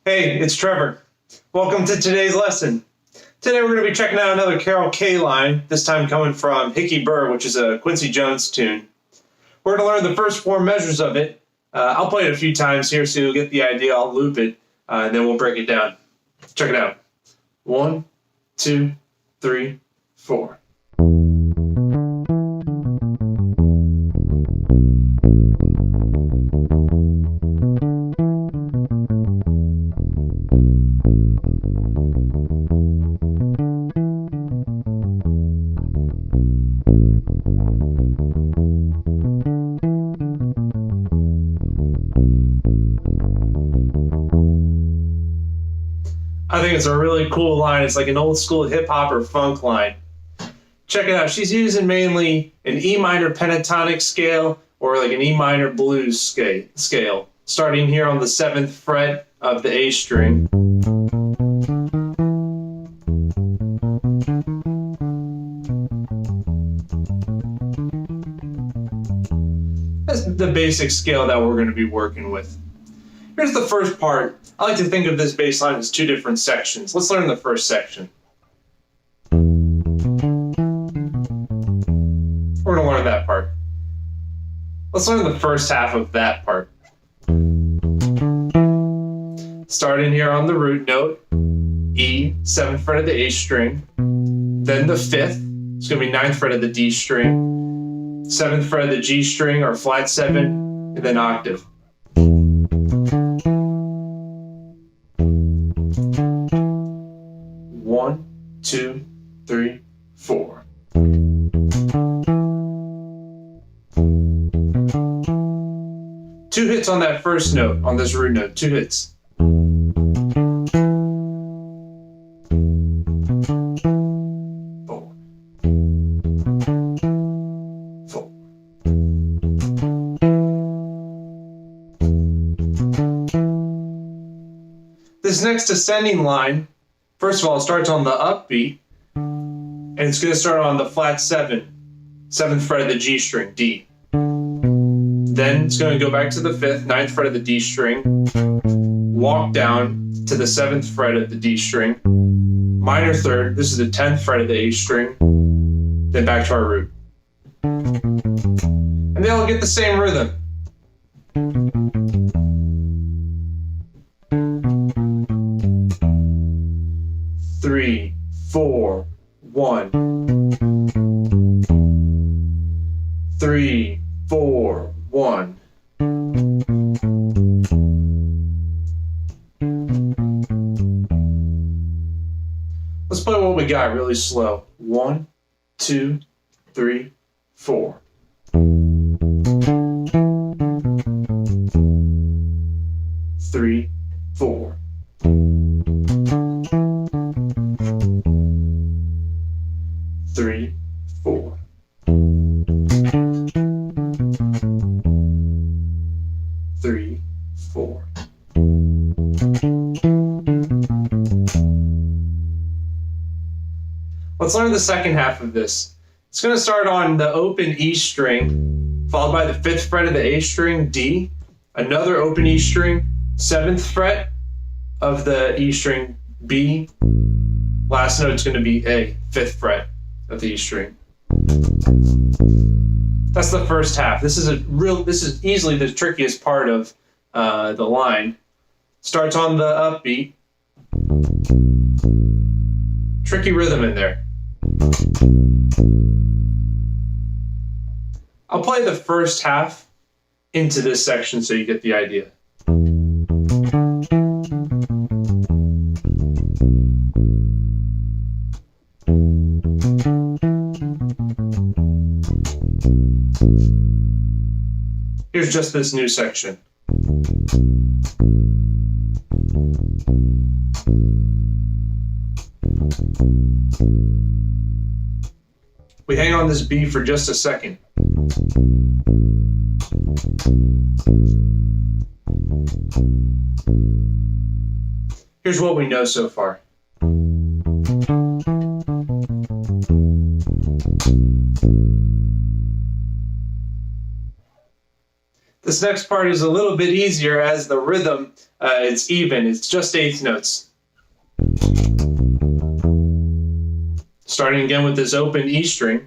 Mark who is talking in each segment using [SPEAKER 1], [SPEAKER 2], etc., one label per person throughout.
[SPEAKER 1] Hey, it's Trevor. Welcome to today's lesson. Today we're going to be checking out another Carol Kaye line, this time coming from Hikky Burr, which is a Quincy Jones tune. We're going to learn the first four measures of it. I'll play it a few times here so you'll get the idea. I'll loop it, and then we'll break it down. Check it out. 1, 2, 3, 4. I think it's a really cool line. It's like an old school hip hop or funk line. Check it out. She's using mainly an E minor pentatonic scale or like an E minor blues scale. Starting here on the 7th fret of the A string. That's the basic scale that we're going to be working with. Here's the first part. I like to think of this bass line as two different sections. Let's learn the first section. We're going to learn that part. Let's learn the first half of that part. Starting here on the root note, E, 7th fret of the A string, then the 5th, it's going to be 9th fret of the D string, 7th fret of the G string or flat 7, and then octave. One, 2, 3, 4. Two hits on that first note, on this root note, 2 hits. 4. 4. This next ascending line, first of all, it starts on the upbeat, and it's going to start on the flat 7, 7th fret of the G string, D. Then it's going to go back to the 5th, 9th fret of the D string, walk down to the 7th fret of the D string, minor 3rd, this is the 10th fret of the A string, then back to our root. And they all get the same rhythm. Three, 4, 1. 3, 4, 1. Let's play what we got really slow. 1, 2, 3, 4. 3, 4. 3, 4. 3, 4. Let's learn the second half of this. It's going to start on the open E string, followed by the 5th fret of the A string, D, another open E string, 7th fret of the E string, B, last note is going to be A, 5th fret of the E string. That's the first half. This is easily the trickiest part of the line. Starts on the upbeat. Tricky rhythm in there. I'll play the first half into this section so you get the idea. Here's just this new section. We hang on this B for just a second. Here's what we know so far. This next part is a little bit easier as the rhythm, it's even. It's just eighth notes. Starting again with this open E string.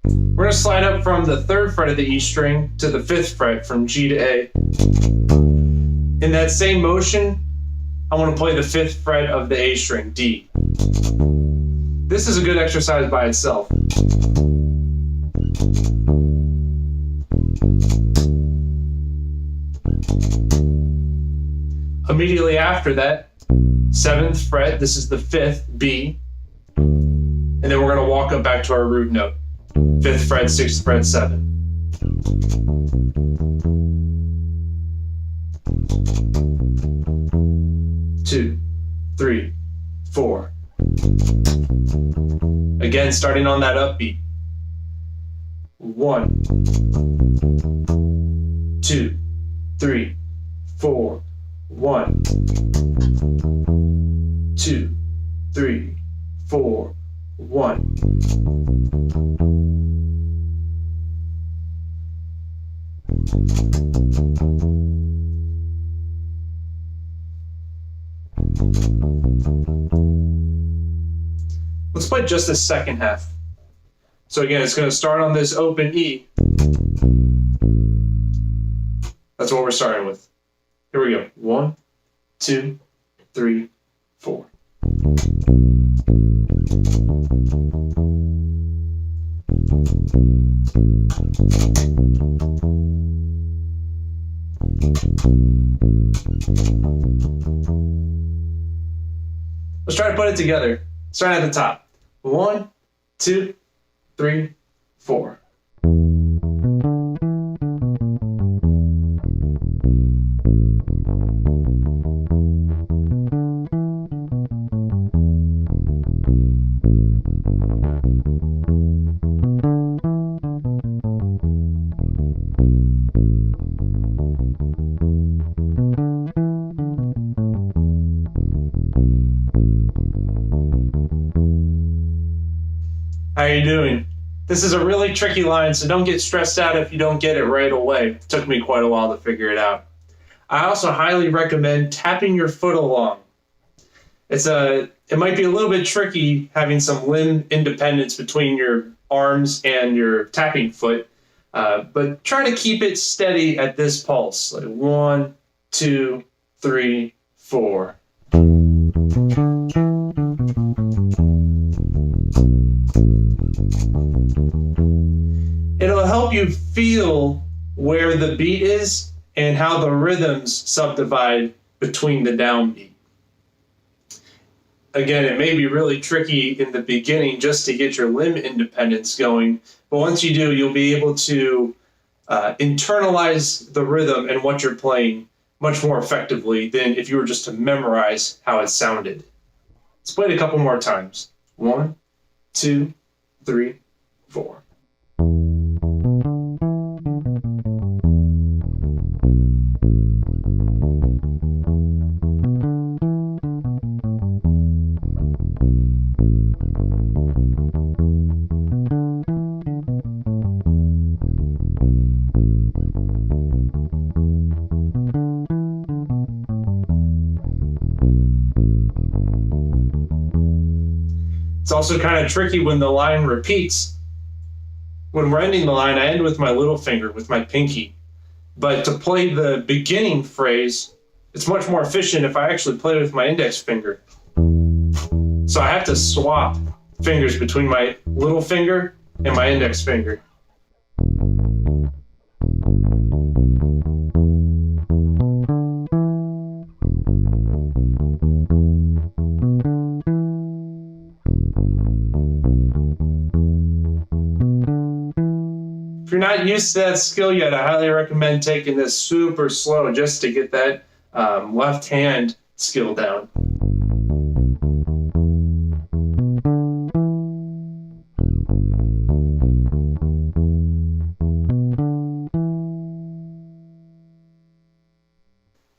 [SPEAKER 1] We're going to slide up from the 3rd fret of the E string to the 5th fret from G to A. In that same motion, I want to play the 5th fret of the A string, D. This is a good exercise by itself. Immediately after that, 7th fret, this is the 5th, B. And then we're going to walk up back to our root note. 5th fret, 6th fret, 7. Two, 3, 4. Again, starting on that upbeat. 1, 2, 3, 4. 1, 2, 3, 4. 1. Let's play just the second half. So again, it's going to start on this open E. That's what we're starting with. Here we go. 1, 2, 3, 4. Let's try to put it together. Starting at the top. 1, 2, 3, 4. How are you doing? This is a really tricky line, so don't get stressed out if you don't get it right away. It took me quite a while to figure it out. I also highly recommend tapping your foot along. It might be a little bit tricky having some limb independence between your arms and your tapping foot, but try to keep it steady at this pulse. Like 1, 2, 3, 4. It'll help you feel where the beat is and how the rhythms subdivide between the downbeat. Again, it may be really tricky in the beginning just to get your limb independence going, but once you do, you'll be able to internalize the rhythm and what you're playing much more effectively than if you were just to memorize how it sounded. Let's play it a couple more times. 1, 2, 3, 4. It's also kind of tricky when the line repeats. When we're ending the line, I end with my little finger, with my pinky. But to play the beginning phrase, it's much more efficient if I actually play with my index finger. So I have to swap fingers between my little finger and my index finger. If you're not used to that skill yet, I highly recommend taking this super slow just to get that left hand skill down.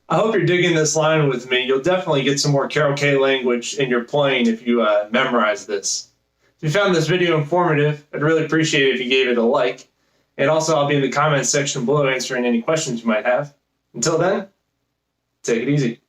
[SPEAKER 1] I hope you're digging this line with me. You'll definitely get some more Carol Kaye language in your playing if you memorize this. If you found this video informative, I'd really appreciate it if you gave it a like. And also, I'll be in the comments section below answering any questions you might have. Until then, take it easy.